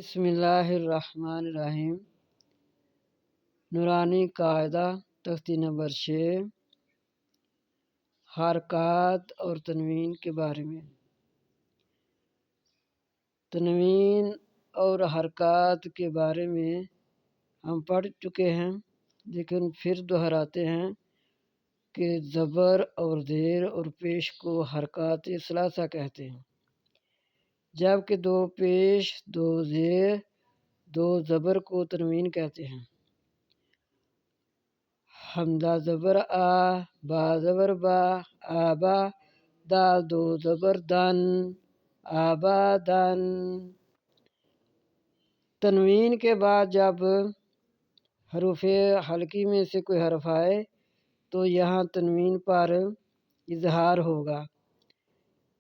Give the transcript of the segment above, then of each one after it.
بسم اللہ الرحمن الرحیم۔ نورانی قاعدہ تختی نمبر 6 حرکات اور تنوین کے بارے میں۔ تنوین اور حرکات کے بارے میں ہم پڑھ چکے ہیں، لیکن پھر دہراتے ہیں کہ زبر اور زیر اور پیش کو حرکات ثلاثہ کہتے ہیں، جبکہ دو پیش، دو زیر، دو زبر کو تنوین کہتے ہیں۔ حمزہ زبر آ، با زبر با، آبا، دال دو زبر دن، آبادن۔ تنوین کے بعد جب حروف حلقی میں سے کوئی حرف آئے تو یہاں تنوین پر اظہار ہوگا۔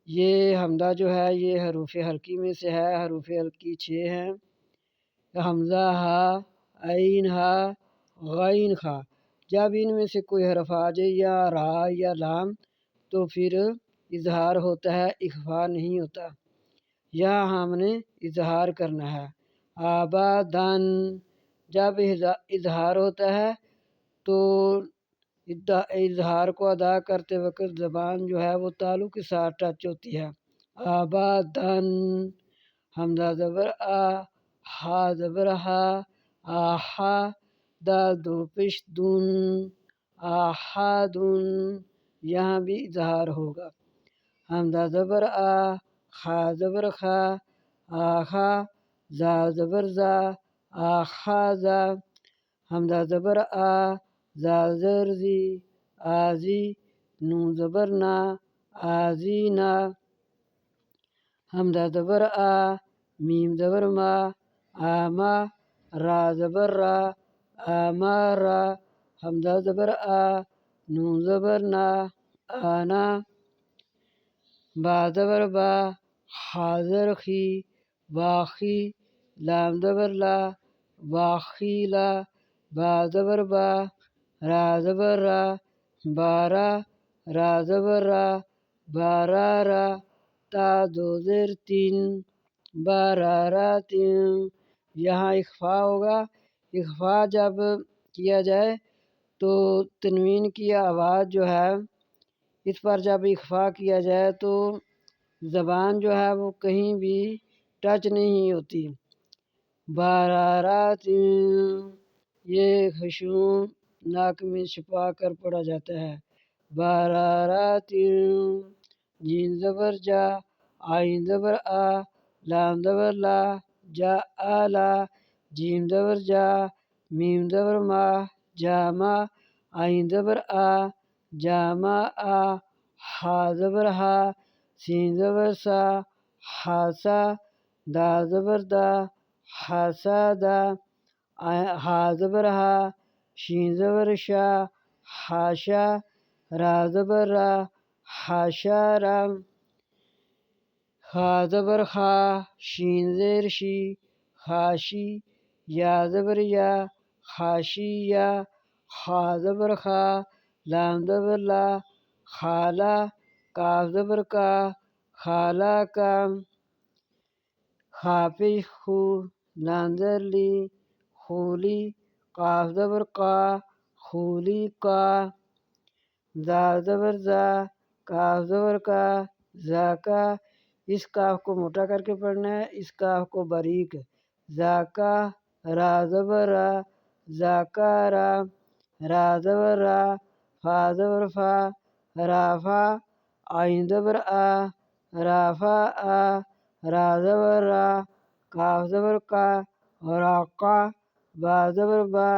یہ حمزہ جو ہے یہ حروف حلقی میں سے ہے۔ حروف حلقی 6 ہیں: حمزہ، ہا، عین، ہا، غین، خا۔ جب ان میں سے کوئی حرف آ جائے یا را یا لام تو پھر اظہار ہوتا ہے، اخفا نہیں ہوتا۔ یہاں ہم نے اظہار کرنا ہے۔ آبادن، جب اظہار ہوتا ہے تو اظہار کو ادا کرتے وقت زبان جو ہے وہ تالو کے ساتھ ٹچ ہوتی ہے۔ آبادن۔ حمزہ زبر آ، ہا زبر ہا، آہا، دال دو پیش دن، آہادن۔ یہاں بھی اظہار ہوگا۔ حمزہ زبر آ، خا زبر خا، آخا، زا زبر زا، آخازا۔ حمزہ زبر آ، زا زبر زی، آزی، نون زبر نا، آزینا۔ حمزہ زبر آ، میم زبر ما، آما، را زبر را، آمارا۔ حمزہ زبر آ، نون زبر نا، آنا، با زبر با، خا زبر خی، باخی، لام زبر لا، باخیلا۔ با زبر با، را زبر را، بارا، را زبر را، بارارا۔ تا دو زیر تین، باراراتن۔ یہاں اخفا ہوگا۔ اخفا جب کیا جائے تو تنوین کی آواز جو ہے اس پر جب اخفا کیا جائے تو زبان جو ہے وہ کہیں بھی ٹچ نہیں ہوتی۔ باراراتن، یہ خشوم ناک میں چھپا کر پڑھا جاتا ہے۔ باراراتن۔ جیم زبر جا، عین زبر آ، لام زبر لا، جا آلا، جیم زبر جا، میم زبر ما، جاما، عین زبر آ، جاما آ، ہا زبر ہا، سین زبر سا، ہاسا، دا زبر دا، ہاسادا، ہا زبر ہا، شین زبر شا، ہاشا، را زبر را، ہاشارا۔ خا زبر خا، شین زیر شی، خاشی، یا زبر یا، خاشیا، خا زبر خا، لام زبر لا، خالا، کاف زبر کا، خالا کا۔ خا پیش خو، لام زبر لی، خولی، قاف زبر قا، خولی کا۔ زا زبر زا، کاف زبر کا، زاکا۔ اس کاف کو موٹا کر کے پڑھنا ہے، اس کاف کو باریک۔ زاکا، را زبر را، زاکارا، را زبر را، فا زبر فا، رافا، عین زبر آ، رافا آ، را زبر را، کاف زبر کا، راقا، با زبر با،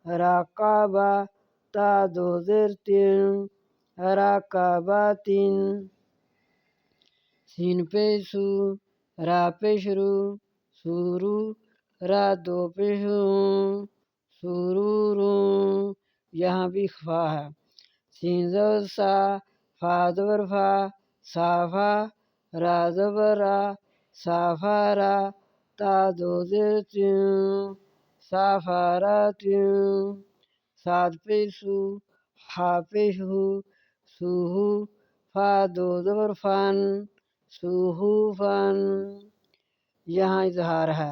راقابا۔ تا دو زیر تین، راقاباتن۔ سین پیش سو، را پیش رو، سورو، را دو پیش رون، سرورون۔ یہاں بھی اخفا ہے۔ سین زبر سا، فا زبر فا، صافا، را زبر را، صافارا۔ تا دو زیر تین، صافاراتن۔ صاد پیش سو، ہا پیش ہو، سوہو، فا دو زبر فن، سوہوفن۔ یہاں اظہار ہے۔